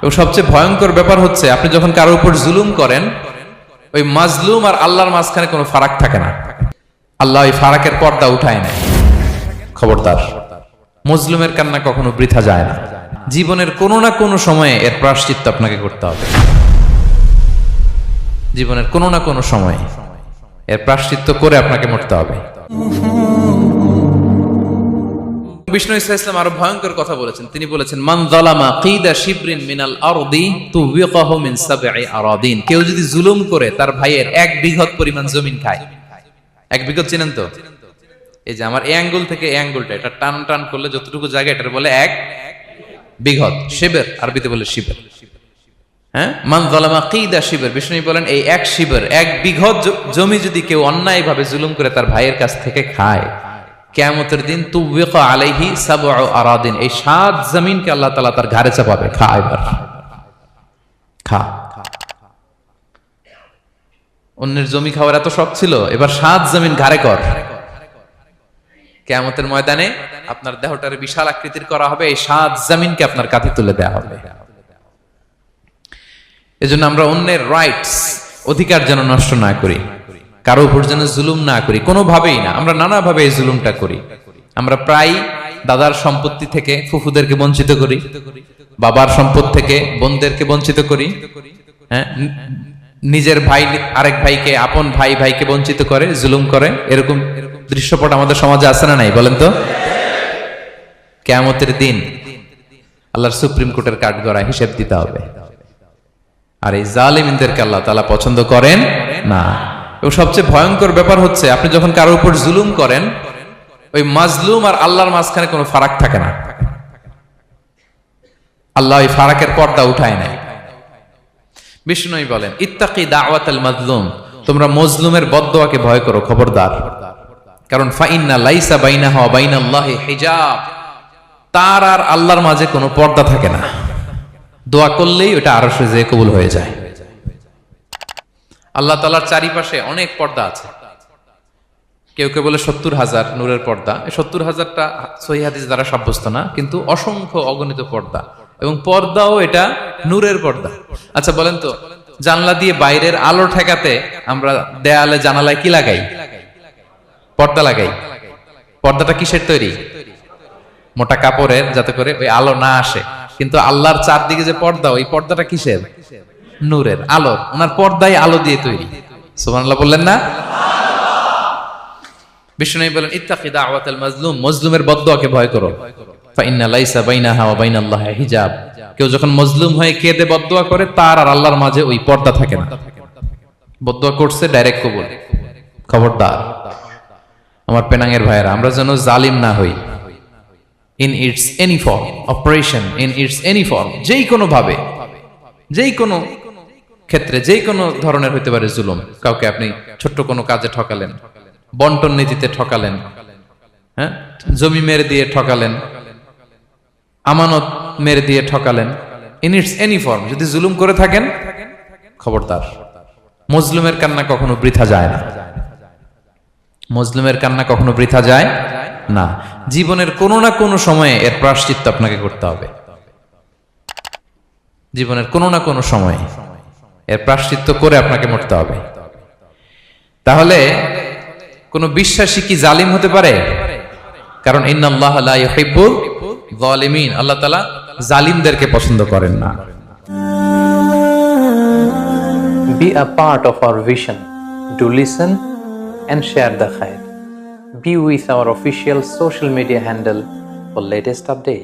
এবং সবচেয়ে ভয়ঙ্কর ব্যাপার হচ্ছে আপনি যখন কারো উপর জুলুম করেন, ওই মাজলুম আর আল্লাহর মাঝখানে কোনো ফারাক থাকে না। আল্লাহ ওই ফারাকের পর্দা উঠায় নেয়। খবরদার, মজলুমের কান্না কখনো বৃথা যায় না। জীবনের কোনো না কোনো সময়ে এর প্রায়শ্চিত্ত আপনাকে করতে হবে। জীবনের কোনো না কোনো সময়ে এর প্রায়শ্চিত্ত করে আপনাকে মরতে হবে। বিষ্ণু ইসলাম আরো ভয়ঙ্কর কথা বলেছেন। তিনি বলেছেন, মান যালামা কিদা শিবরিন মিনাল আরদি তুবিকাহু মিন সাবঈ আরাদিন। কেউ যদি জুলুম করে তার ভাইয়ের 1 বিঘত পরিমাণ জমিন খায়। 1 বিঘত চিনেন তো? এই যে আমার এই আঙ্গুল থেকে এই আঙ্গুলটা, এটা টান টান করলে যতটুকু জায়গা, এটার বলে 1 বিঘত। শিবের আরবিতে বলে শিবের। হ্যাঁ, মান যালামা কিদা শিবর। বিষ্ণু বলেন এই 1 শিবর, 1 বিঘত জমি যদি কেউ অন্যায়ভাবে জুলুম করে তার ভাইয়ের কাছ থেকে খায়, কিয়ামতের দিন তুবিকা আলাইহি সাবউ আরাদিন, এই 7 জমিনকে আল্লাহ তাআলা তার ঘাড়ে চাপাবে। খা এবার, খা। অন্যের জমি খাওয়ার এত শখ ছিল, এবার 7 জমিন ঘাড়ে কর। কিয়ামতের ময়দানে আপনার দেহটারে বিশাল আকৃতির করা হবে, এই 7 জমিনকে আপনার কাঁধে তুলে দেওয়া হবে। এজন্য আমরা অন্যের রাইটস, অধিকার যেন নষ্ট না করি, কারো উপর যেন জুলুম না করি, কোনোভাবেই না। আমরা নানাভাবে এই জুলুমটা করি। আমরা প্রায় দাদার সম্পত্তি থেকে ফুফুদেরকে বঞ্চিত করি, বাবার সম্পদ থেকে বোনদেরকে বঞ্চিত করি। হ্যাঁ, নিজের ভাই আরেক ভাইকে, আপন ভাই ভাইকে বঞ্চিত করে, জুলুম করে। এরকম দৃশ্যপট আমাদের সমাজে আছে না নাই বলেন তো? কিয়ামতের দিন আল্লাহর সুপ্রিম কোর্টের কাঠগড়ায় হিসেব দিতে হবে। আর এই জালিমদেরকে আল্লাহ তাআলা পছন্দ করেন না। এবং সবচেয়ে ভয়ঙ্কর ব্যাপার হচ্ছে আপনি যখন কারো উপর জুলুম করেন, ওই মাজলুম আর আল্লাহর মাঝখানে কোনো ফারাক থাকে না। আল্লাহ ওই ফারাকের পর্দা উঠায় নেয়। বিষ্ণু বলেন, ইত্তাকি দাওয়াতাল মাজলুম, তোমরা মজলুমের বদদোয়াকে ভয় করো, খবরদার। কারণ ফাইন্না লাইসা বাইনাহা ওয়া বাইনাল্লাহি হিজাব, তার আর আল্লাহর মাঝে কোনো পর্দা থাকে না। দোয়া করলেই ওটা আরশে যেয়ে কবুল হয়ে যায়। আল্লাহ তাআলার চারিপাশে অনেক পর্দা আছে। কেউ কেউ বলে 70,000 নূরের পর্দা। 70,000টা সহিহ হাদিস দ্বারা সাব্যস্ত না, কিন্তু অসংখ্য অগণিত পর্দা, এবং পর্দাও এটা নূরের পর্দা। আচ্ছা বলেন তো, জানলা দিয়ে বাইরের আলো ঠেকাতে আমরা দেয়ালে জানালায় কি লাগাই? পর্দা লাগাই। পর্দাটা কিসের তৈরি? মোটা কাপড়ের, যাতে করে ওই আলো না আসে। কিন্তু আল্লাহর চারদিকে যে পর্দা, ওই পর্দাটা কিসের? নূরের, আলোর। ওনার পর্দায় আলো দিয়ে তৈরি। সুবহানাল্লাহ বললেন না? বিষ্ণু বলেন, ইত্তাকি দাওয়াতাল মাজলুম, মজলুমের বদদোয়াকে ভয় করো। ফাইন্না লাইসা বাইনাহা ওয়া বাইনাল্লাহি হিজাব, কেউ যখন মজলুম হয়ে কেঁদে বদদোয়া করে, তার আর আল্লাহর মাঝে ওই পর্দা থাকে না। বদদোয়া করছে, ডাইরেক্ট কবুল। খবরদার আমার পেনাঙ্গের ভাইয়েরা, আমরা যেন জালিম না হই। In it's any form, operation in it's any form, যেই কোনো ভাবে, যেই কোনো ক্ষেত্রে, যেই কোনো ধরনের হইতে পারে জুলুম। কাউকে আপনি ছোট্ট কোনো কাজে ঠকালেন, বন্টন নীতিতে ঠকালেন, হ্যাঁ, জমি মেরে দিয়ে ঠকালেন, আমানত মেরে দিয়ে ঠকালেন, ইন ইটস এনি ফর্ম যদি জুলুম করে থাকেন, খবরদার, মজলুমের কান্না কখনো বৃথা যায় না। মজলুমের কান্না কখনো বৃথা যায় না। জীবনের কোনো না কোনো সময়ে এর প্রায়শ্চিত্ত আপনাকে করতে হবে। জীবনের কোনো না কোনো সময়ে এর প্রায়শ্চিত্ত করে আপনাকে মরতে হবে। তাহলে কোন বিশ্বাসী কি জালিম হতে পারে? কারণ ইন্নাল্লাহা লা ইউহিব্বুল যালিমিন, আল্লাহ তাআলা জালিমদেরকে পছন্দ করেন না। Be a part of our vision. Do listen and share the khair. Be with our official social media handle for latest updates.